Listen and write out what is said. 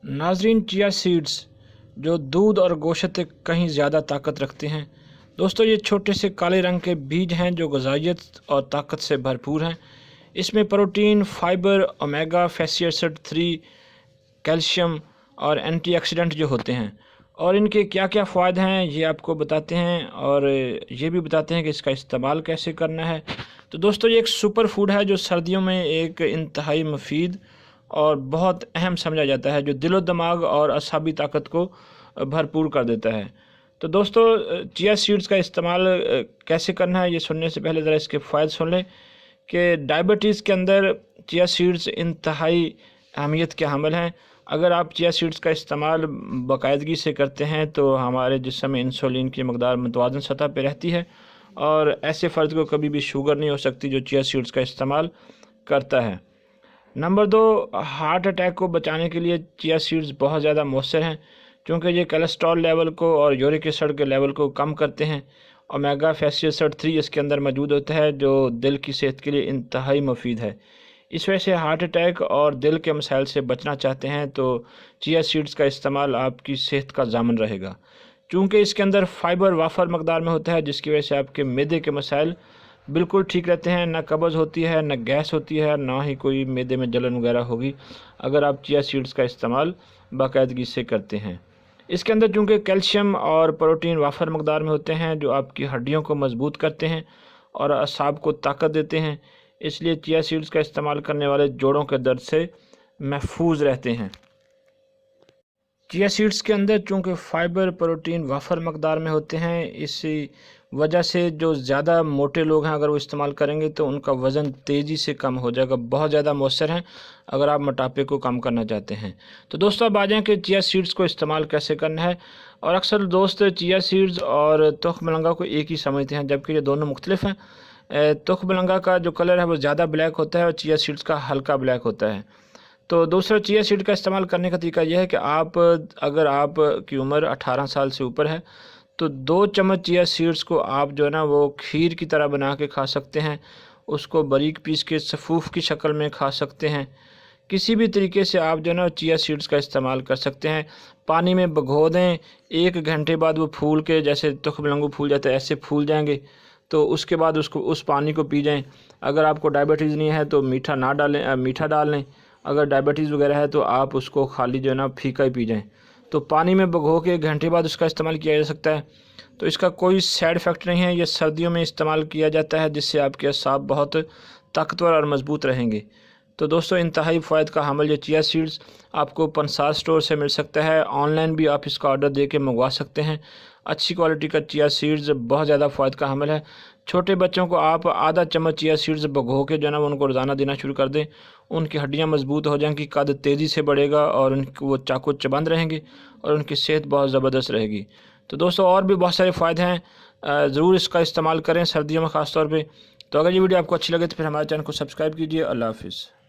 नाजरीन, chia seeds जो दूध और गोश्त से कहीं ज़्यादा ताकत रखते हैं। दोस्तों, ये छोटे से काले रंग के बीज हैं जो ग़िज़ाइयत और ताकत से भरपूर हैं। इसमें protein, fibre, omega fatty acid 3, calcium और एंटीऑक्सीडेंट जो होते हैं। और इनके क्या क्या फ़ायदे हैं ये आपको बताते हैं, और ये भी बताते हैं कि इसका इस्तेमाल कैसे करना है। तो दोस्तों, ये एक सुपर फूड है जो सर्दियों में एक इंतहाई मुफीद और बहुत अहम समझा जाता है, जो दिलो दिमाग और असाबी ताकत को भरपूर कर देता है। तो दोस्तों, चिया सीड्स का इस्तेमाल कैसे करना है ये सुनने से पहले ज़रा इसके फ़ायदे सुन लें कि डायबिटीज़ के अंदर चिया सीड्स इंतहाई अहमियत के हामिल हैं। अगर आप चिया सीड्स का इस्तेमाल बाकायदगी से करते हैं तो हमारे जिस्म में इंसुलिन की मकदार मुतवाज़न सतह पर रहती है, और ऐसे फ़र्द को कभी भी शुगर नहीं हो सकती जो चिया सीड्स का इस्तेमाल करता है। नंबर 2, हार्ट अटैक को बचाने के लिए चिया सीड्स बहुत ज़्यादा मौसर हैं, क्योंकि ये कोलेस्ट्रॉल लेवल को और यूरिक एसिड के लेवल को कम करते हैं। ओमेगा फैटी एसिड 3 इसके अंदर मौजूद होता है जो दिल की सेहत के लिए इंतहाई मुफीद है। इस वजह से हार्ट अटैक और दिल के मसाइल से बचना चाहते हैं तो चिया सीड्स का इस्तेमाल आपकी सेहत का ज़ामन रहेगा, चूँकि इसके अंदर फाइबर वाफर मकदार में होता है, जिसकी वजह से आपके मैदे के मसाइल बिल्कुल ठीक रहते हैं। ना कब्ज़ होती है, ना गैस होती है, ना ही कोई मैदे में जलन वगैरह होगी अगर आप चिया सीड्स का इस्तेमाल बाकायदगी से करते हैं। इसके अंदर चूँकि कैल्शियम और प्रोटीन वाफर मकदार में होते हैं जो आपकी हड्डियों को मजबूत करते हैं और असाब को ताकत देते हैं, इसलिए चिया सीड्स का इस्तेमाल करने वाले जोड़ों के दर्द से महफूज रहते हैं। चिया सीड्स के अंदर चूँकि फ़ाइबर, प्रोटीन वाफर मकदार में होते हैं, इसी वजह से जो ज़्यादा मोटे लोग हैं अगर वो इस्तेमाल करेंगे तो उनका वज़न तेज़ी से कम हो जाएगा। बहुत ज़्यादा मौसर हैं अगर आप मोटापे को कम करना चाहते हैं। तो दोस्तों, अब आ जाएँ कि चिया सीड्स को इस्तेमाल कैसे करना है। और अक्सर दोस्त चिया सीड्स और तुख मलंगा को एक ही समझते हैं, जबकि ये दोनों मुख्तलिफ हैं। तुख मलंगा का जो कलर है वो ज़्यादा ब्लैक होता है और चिया सीड्स का हल्का ब्लैक होता है। तो दूसरा, चिया सीड का इस्तेमाल करने का तरीका यह है कि अगर आप की उम्र 18 साल से ऊपर है तो 2 चम्मच चिया सीड्स को आप जो है ना वो खीर की तरह बना के खा सकते हैं। उसको बारीक पीस के सफ़ूफ की शक्ल में खा सकते हैं। किसी भी तरीके से आप जो है ना चिया सीड्स का इस्तेमाल कर सकते हैं। पानी में भिगो दें, 1 घंटे बाद वो फूल के जैसे तुख मलंगू फूल जाते हैं ऐसे फूल जाएंगे, तो उसके बाद उस पानी को पी जाएं। अगर आपको डायबिटीज़ नहीं है तो मीठा ना डालें, मीठा डाल लें। अगर डायबिटीज़ वगैरह है तो आप उसको खाली जो है ना फीका ही पी जाएं। तो पानी में भिगो के 1 घंटे बाद उसका इस्तेमाल किया जा सकता है। तो इसका कोई साइड इफ़ेक्ट नहीं है। ये सर्दियों में इस्तेमाल किया जाता है, जिससे आपके असाब बहुत ताकतवर और मजबूत रहेंगे। तो दोस्तों, इंतहाई फ़ायदे का हामिल ये चिया सीड्स आपको पंसार स्टोर से मिल सकता है। ऑनलाइन भी आप इसका ऑर्डर दे के मंगवा सकते हैं। अच्छी क्वालिटी का चिया सीड्स बहुत ज़्यादा फ़ायदे का हामिल है। छोटे बच्चों को आप आधा चम्मच चिया सीड्स भिगो के जो है ना उनको रोज़ाना देना शुरू कर दें। उनकी हड्डियाँ मजबूत हो जाएंगी, कद तेज़ी से बढ़ेगा और वो चाकू चबंद रहेंगे और उनकी सेहत बहुत ज़बरदस्त रहेगी। तो दोस्तों, और भी बहुत सारे फ़ायदे हैं, ज़रूर इसका इस्तेमाल करें सर्दियों में ख़ास तौर पे। तो अगर ये वीडियो आपको अच्छी लगे तो फिर हमारे चैनल को सब्सक्राइब कीजिए। अल्लाह हाफ़िज़।